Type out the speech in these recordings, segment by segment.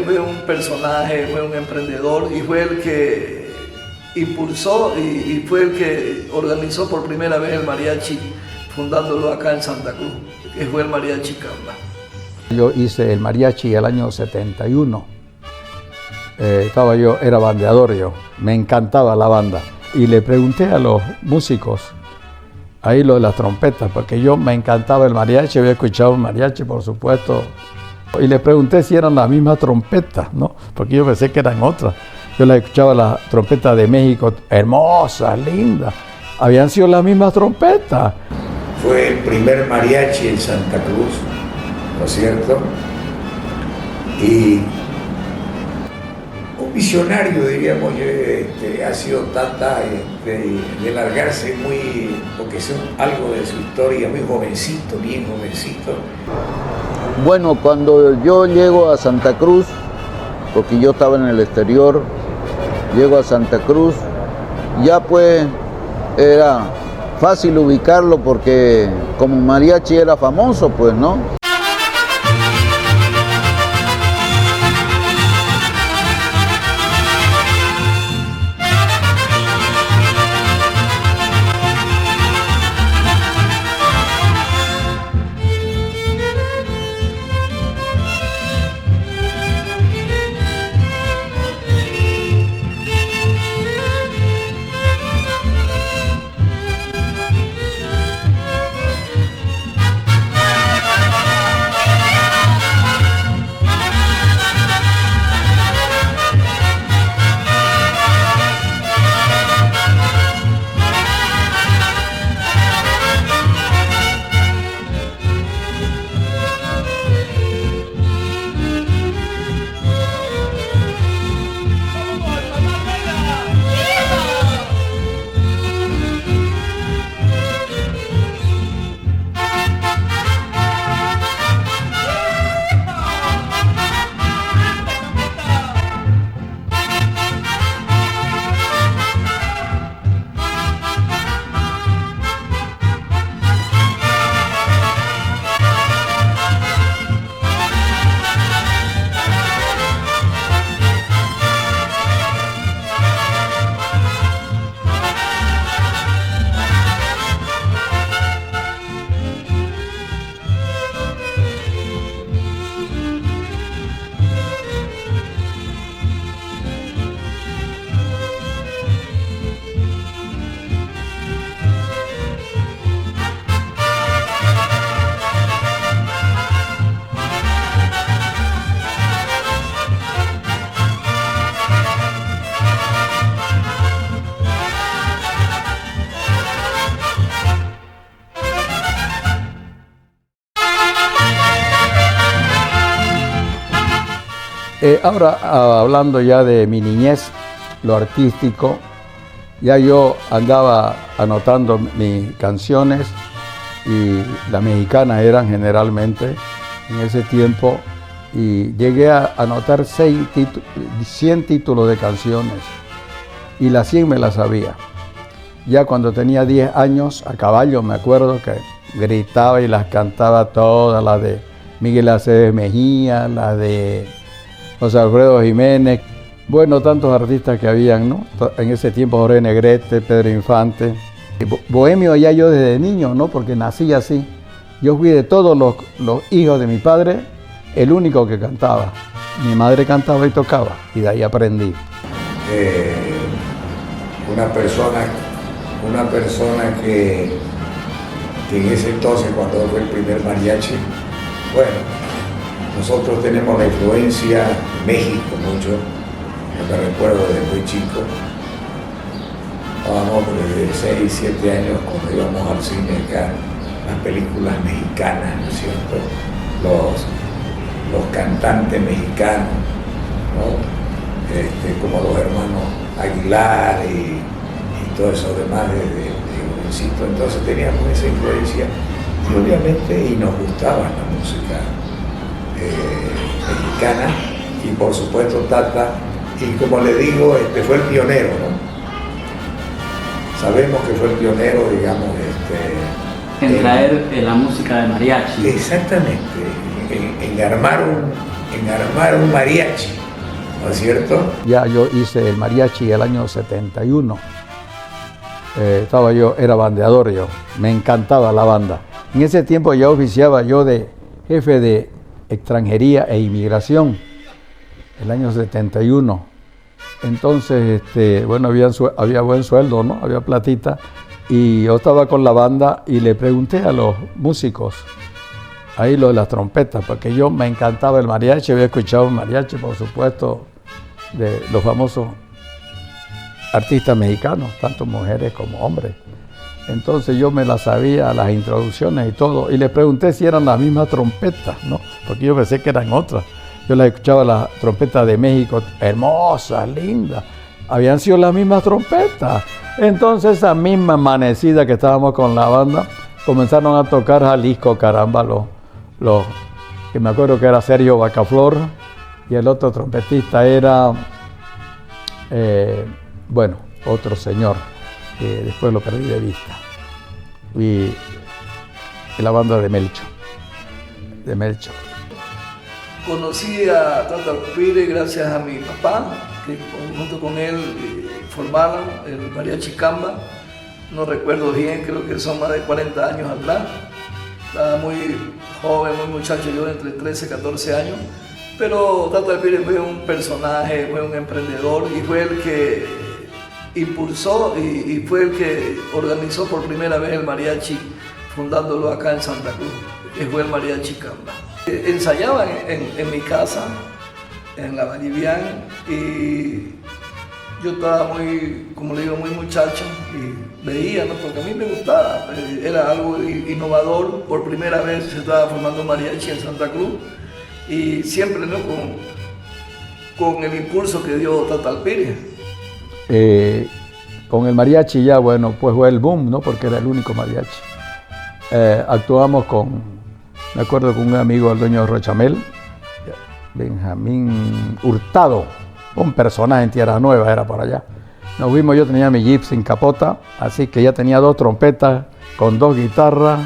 fue un personaje, fue un emprendedor y fue el que impulsó y fue el que organizó por primera vez el mariachi, fundándolo acá en Santa Cruz, que fue el Mariachi Camba. Yo hice el mariachi el año 71. Era bandeador yo, me encantaba la banda. Y le pregunté a los músicos, ahí lo de las trompetas, porque yo me encantaba el mariachi, había escuchado el mariachi, por supuesto. Y le pregunté si eran las mismas trompetas, ¿no? Porque yo pensé que eran otras. Yo las escuchaba, las trompetas de México, hermosas, lindas. Habían sido las mismas trompetas. Fue el primer mariachi en Santa Cruz, ¿no es cierto? Y un visionario, diríamos, ha sido Tata, de largarse muy, porque es algo de su historia, muy jovencito, bien jovencito. Bueno, cuando yo llego a Santa Cruz, porque yo estaba en el exterior, llego a Santa Cruz, ya pues era fácil ubicarlo porque como mariachi era famoso, pues, ¿no? Ahora, hablando ya de mi niñez, lo artístico, ya yo andaba anotando mis canciones y las mexicanas eran generalmente en ese tiempo, y llegué a anotar 100 títulos de canciones y las 100 me las sabía. Ya cuando tenía 10 años, a caballo, me acuerdo que gritaba y las cantaba todas, las de Miguel Aceves Mejía, las de José Alfredo Jiménez, bueno, tantos artistas que habían, ¿no? En ese tiempo Jorge Negrete, Pedro Infante. Bohemio ya yo desde niño, ¿no? Porque nací así. Yo fui de todos los hijos de mi padre, el único que cantaba. Mi madre cantaba y tocaba, y de ahí aprendí. Una persona que en ese entonces, cuando fue el primer mariachi, bueno, nosotros tenemos la influencia de México mucho. Yo me recuerdo desde muy chico, estábamos de 6, 7 años cuando íbamos al cine acá, las películas mexicanas, ¿no es cierto? Los cantantes mexicanos, ¿no? Como los hermanos Aguilar y todo eso demás de jovencito. Entonces teníamos esa influencia y obviamente y nos gustaba la música mexicana, y por supuesto Tata, y como le digo, fue el pionero, ¿no? Sabemos que fue el pionero, digamos, en traer la música de mariachi. Exactamente, en armar en armar un mariachi, ¿no es cierto? Ya yo hice el mariachi el año 71. Era bandeador yo, me encantaba la banda. En ese tiempo ya oficiaba yo de jefe de extranjería e inmigración, el año 71. Entonces, bueno, había buen sueldo, ¿no? Había platita. Y yo estaba con la banda y le pregunté a los músicos, ahí lo de las trompetas, porque yo me encantaba el mariachi, había escuchado un mariachi, por supuesto, de los famosos artistas mexicanos, tanto mujeres como hombres. Entonces yo me las sabía, las introducciones y todo, y le pregunté si eran las mismas trompetas, ¿no? Porque yo pensé que eran otras. Yo las escuchaba, las trompetas de México, hermosas, lindas. Habían sido las mismas trompetas. Entonces, esa misma amanecida que estábamos con la banda, comenzaron a tocar Jalisco, caramba, que me acuerdo que era Sergio Bacaflor, y el otro trompetista era, otro señor, que después lo perdí de vista. Y la banda de Melcho. Conocí a Tata Alpire gracias a mi papá, que junto con él formaron el Mariachi Camba. No recuerdo bien, creo que son más de 40 años atrás. Estaba muy joven, muy muchacho, yo entre 13 y 14 años. Pero Tata Alpire fue un personaje, fue un emprendedor y fue el que impulsó y fue el que organizó por primera vez el mariachi, fundándolo acá en Santa Cruz, que fue el Mariachi Camba. Ensayaban en mi casa, en la Vallivian, y yo estaba muy, como le digo, muy muchacho y veía, ¿no? Porque a mí me gustaba, era algo innovador, por primera vez se estaba formando un mariachi en Santa Cruz y siempre, ¿no? con el impulso que dio Tata Alpire. Con el mariachi ya, bueno, pues fue el boom, ¿no? Porque era el único mariachi. Actuamos me acuerdo con un amigo, el dueño de Rochamel, Benjamín Hurtado, un personaje en Tierra Nueva, era por allá. Nos fuimos, yo tenía mi Jeep sin capota, así que ya tenía 2 trompetas con 2 guitarras.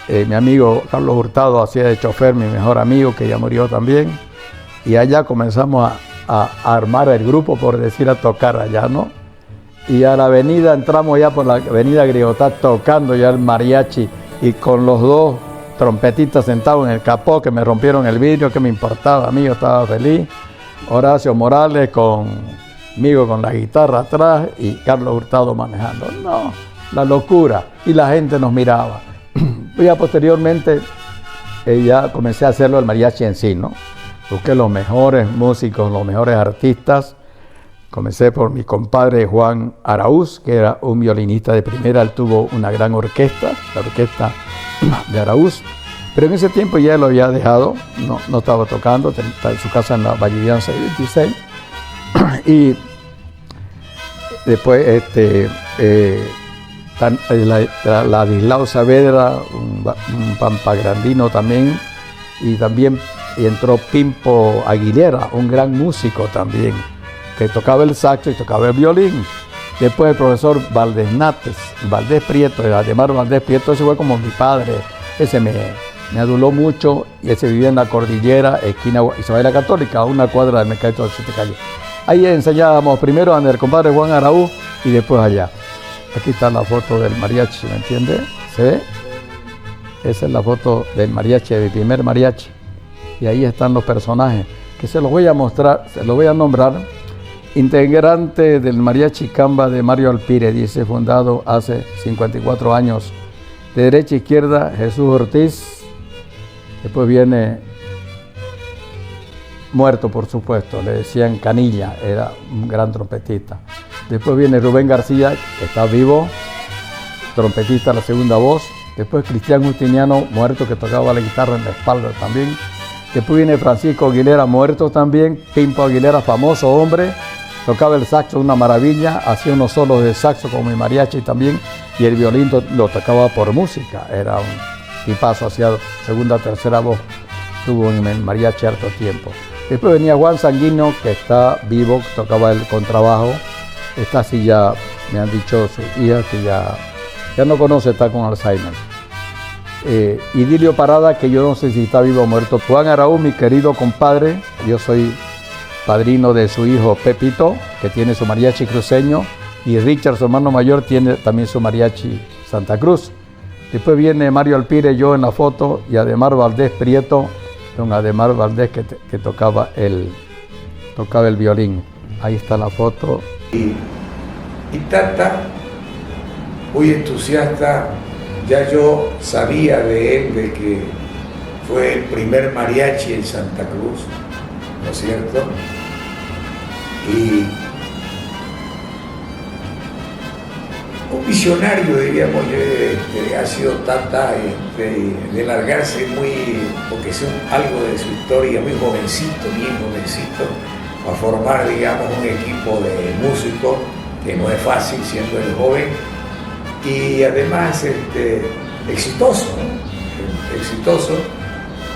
Mi amigo Carlos Hurtado hacía de chofer, mi mejor amigo, que ya murió también. Y allá comenzamos a armar el grupo, por decir, a tocar allá, ¿no? Y a la avenida, entramos ya por la avenida Griotá tocando ya el mariachi y con los 2 trompetistas sentados en el capó que me rompieron el vidrio, que me importaba, a mí yo estaba feliz. Horacio Morales conmigo con la guitarra atrás y Carlos Hurtado manejando. No, la locura. Y la gente nos miraba. Ya posteriormente ya comencé a hacerlo el mariachi en sí, ¿no? Busqué los mejores músicos, los mejores artistas. Comencé por mi compadre Juan Araúz, que era un violinista de primera. Él tuvo una gran orquesta, la orquesta de Araúz. Pero en ese tiempo ya lo había dejado, no estaba tocando, estaba en su casa en la Vallivian 626. Y después Ladislao Saavedra, un pampagrandino también, y también entró Pimpo Aguilera, un gran músico también, que tocaba el saxo y tocaba el violín. Después el profesor Valdés Nates, Valdés Prieto, Ademar Valdés Prieto, ese fue como mi padre, ese me aduló mucho, y ese vivía en la Cordillera, esquina Isabela Católica, a una cuadra del Mercadito de 7 Calles. Ahí enseñábamos primero a el compadre Juan Araúz y después allá. Aquí está la foto del mariachi, ¿me entiende? ¿Se ve? Esa es la foto del mariachi, del primer mariachi. Y ahí están los personajes, que se los voy a mostrar, se los voy a nombrar. Integrante del Mariachi Camba de Mario Alpire, dice, fundado hace 54 años. De derecha a izquierda, Jesús Ortiz. Después viene muerto, por supuesto, le decían Canilla, era un gran trompetista. Después viene Rubén García, que está vivo, trompetista, la segunda voz. Después Cristian Justiniano, muerto, que tocaba la guitarra en la espalda también. Después viene Francisco Aguilera, muerto también. Pimpo Aguilera, famoso hombre, tocaba el saxo, una maravilla, hacía unos solos de saxo como mi mariachi también, y el violín lo tocaba por música, era un tipazo, hacía segunda, tercera voz, tuvo en el mariachi harto tiempo. Después venía Juan Sanguino, que está vivo, tocaba el contrabajo. Esta sí ya, me han dicho sus hijas que ya no conoce, está con Alzheimer. Idilio Parada, que yo no sé si está vivo o muerto. Juan Araúz, mi querido compadre, yo soy padrino de su hijo Pepito, que tiene su mariachi cruceño, y Richard, su hermano mayor, tiene también su mariachi Santa Cruz. Después viene Mario Alpire, yo en la foto, y Ademar Valdés Prieto, don Ademar Valdés que tocaba el violín. Ahí está la foto. Y Tata, muy entusiasta, ya yo sabía de él, de que fue el primer mariachi en Santa Cruz, ¿no es cierto? Y un visionario, diríamos, ha sido Tata, de largarse porque es algo de su historia, bien jovencito, a formar, digamos, un equipo de músicos, que no es fácil siendo el joven, y además exitoso, ¿no? Exitoso,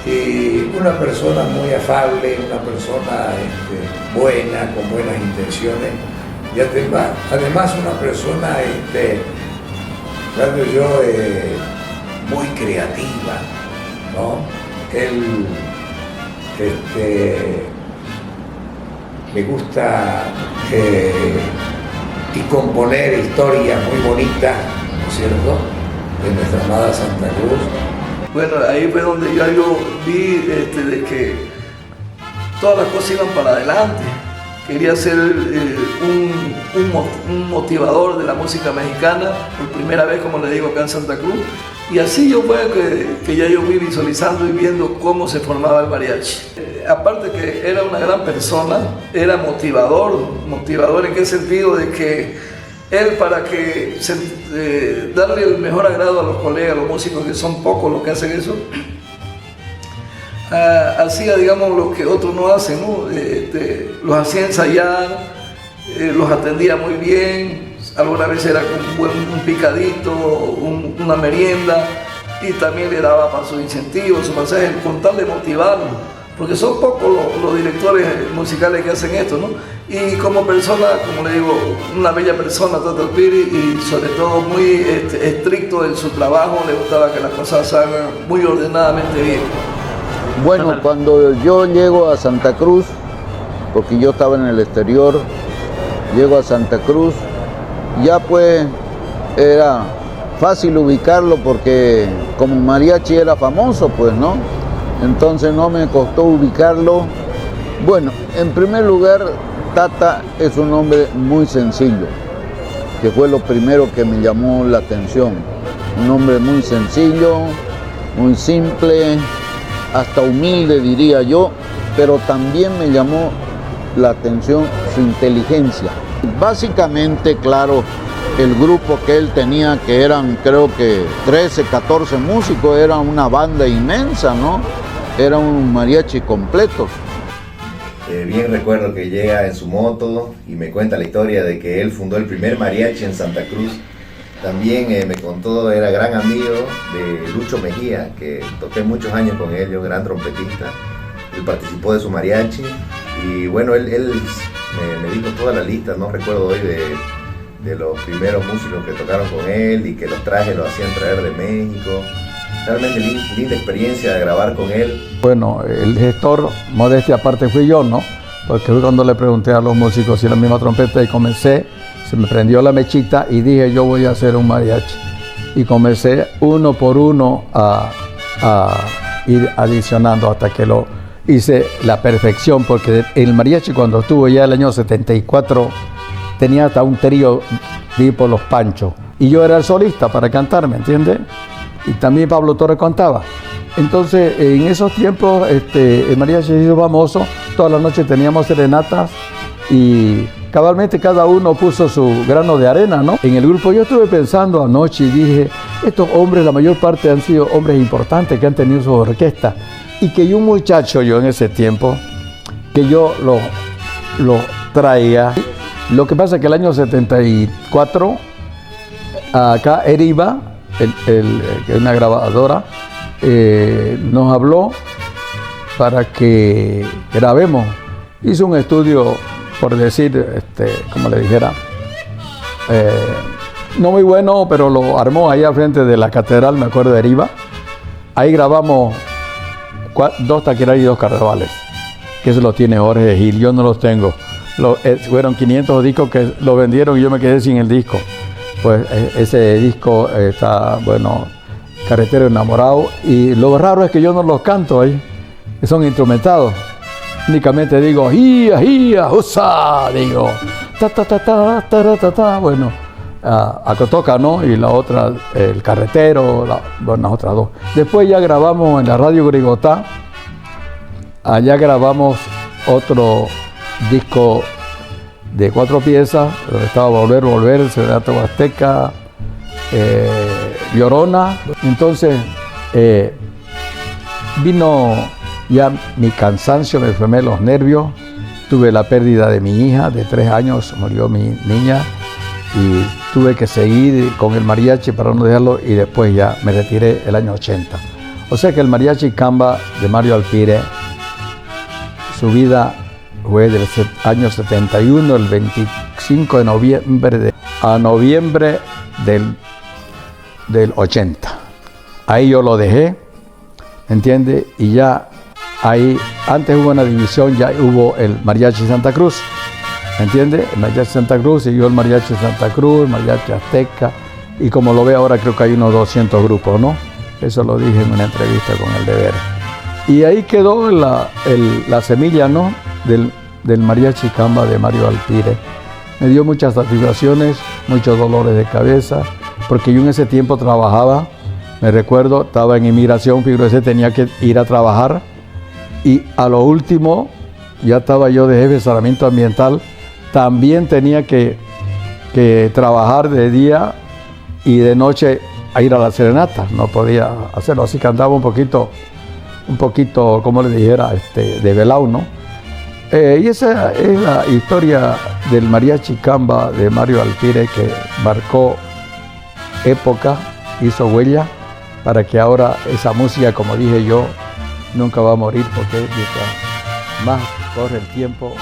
y una persona muy afable, una persona buena, con buenas intenciones, y además una persona, claro yo, muy creativa, ¿no? Él le gusta y componer historias muy bonitas, ¿no es cierto?, de nuestra amada Santa Cruz. Bueno, ahí fue donde yo vi de que todas las cosas iban para adelante. Quería ser un motivador de la música mexicana, por primera vez, como le digo, acá en Santa Cruz. Y así yo fue que ya yo vi visualizando y viendo cómo se formaba el mariachi. Aparte que era una gran persona, era motivador en qué sentido, de que él, para que darle el mejor agrado a los colegas, a los músicos, que son pocos los que hacen eso, hacía, digamos, lo que otros no hacen, ¿no? Los hacía ensayar, los atendía muy bien, alguna vez era un picadito, una merienda, y también le daba para sus incentivos, sus mensajes, con tal de motivarlos, porque son pocos los directores musicales que hacen esto, ¿no? Y como persona, como le digo, una bella persona, Tata Alpire, y sobre todo muy estricto en su trabajo, le gustaba que las cosas se hagan muy ordenadamente bien. Bueno, cuando yo llego a Santa Cruz, porque yo estaba en el exterior, llego a Santa Cruz, ya pues era fácil ubicarlo porque como mariachi era famoso, pues, ¿no? Entonces no me costó ubicarlo. Bueno, en primer lugar, Tata es un hombre muy sencillo, que fue lo primero que me llamó la atención. Un hombre muy sencillo, muy simple, hasta humilde, diría yo, pero también me llamó la atención su inteligencia. Básicamente, claro, el grupo que él tenía, que eran creo que 13, 14 músicos, era una banda inmensa, ¿no? Era un mariachi completo. Bien recuerdo que llega en su moto y me cuenta la historia de que él fundó el primer mariachi en Santa Cruz. También me contó, era gran amigo de Lucho Mejía, que toqué muchos años con él, yo gran trompetista. Él participó de su mariachi y bueno, él me dijo toda la lista, no recuerdo hoy, de los primeros músicos que tocaron con él y que los trajes los hacían traer de México. Realmente linda experiencia de grabar con él. Bueno, el gestor, modestia aparte, fui yo, ¿no? Porque fue cuando le pregunté a los músicos si la misma trompeta y comencé, se me prendió la mechita y dije yo voy a hacer un mariachi. Y comencé uno por uno a ir adicionando hasta que lo hice la perfección, porque el mariachi cuando estuvo ya el año 74 tenía hasta un trío tipo Los Panchos. Y yo era el solista para cantar, ¿me entiendes? Y también Pablo Torres cantaba. Entonces, en esos tiempos, el mariachi se hizo famoso. Todas las noches teníamos serenatas y cabalmente cada uno puso su grano de arena, ¿no? En el grupo yo estuve pensando anoche y dije, estos hombres, la mayor parte han sido hombres importantes que han tenido su orquesta. Y que un muchacho, yo en ese tiempo, que yo lo traía. Lo que pasa es que el año 74, acá Eriva, una grabadora, nos habló para que grabemos. Hizo un estudio, por decir, como le dijera, no muy bueno, pero lo armó ahí al frente de la catedral, me acuerdo, de Eriva. ahí grabamos 2 taqueras y 2 carnavales, que eso lo tiene Jorge Gil, yo no los tengo. Fueron 500 discos que lo vendieron y yo me quedé sin el disco. Pues ese disco está, bueno, Carretero Enamorado, y lo raro es que yo no los canto ahí, que son instrumentados. Únicamente digo, ¡hia, hia, usa! Digo, ta, ta, ta, ta, ta, ta, ta. Bueno, Acotoca, ¿no? Y la otra, El Carretero, bueno, las otras 2. Después ya grabamos en la Radio Grigotá, allá grabamos otro disco de 4 piezas, donde estaba Volver, Serenata Huasteca, Llorona. Entonces vino ya mi cansancio, me enfermé los nervios, tuve la pérdida de mi hija de 3 años, murió mi niña, y tuve que seguir con el mariachi para no dejarlo, y después ya me retiré el año 80. O sea que el Mariachi Camba de Mario Alpire, su vida fue del año 71, el 25 de noviembre a noviembre del 80. Ahí yo lo dejé, ¿entiende? Y ya ahí, antes hubo una división, ya hubo el Mariachi Santa Cruz, ¿entiende? El Mariachi Santa Cruz, siguió el Mariachi Santa Cruz, el Mariachi Azteca, y como lo ve ahora creo que hay unos 200 grupos, ¿no? Eso lo dije en una entrevista con El Deber. Y ahí quedó la semilla, ¿no? Del Mariachi Camba de Mario Alpire. Me dio muchas satisfacciones, muchos dolores de cabeza, porque yo en ese tiempo trabajaba, me recuerdo, estaba en inmigración, fíjese, tenía que ir a trabajar, y a lo último, ya estaba yo de jefe de saneamiento ambiental, también tenía que trabajar de día y de noche a ir a la serenata, no podía hacerlo, así que andaba un poquito, como le dijera, de velao, ¿no? Y esa es la historia del Mariachi Camba de Mario Alpire, que marcó época, hizo huella, para que ahora esa música, como dije yo, nunca va a morir, porque mientras más corre el tiempo,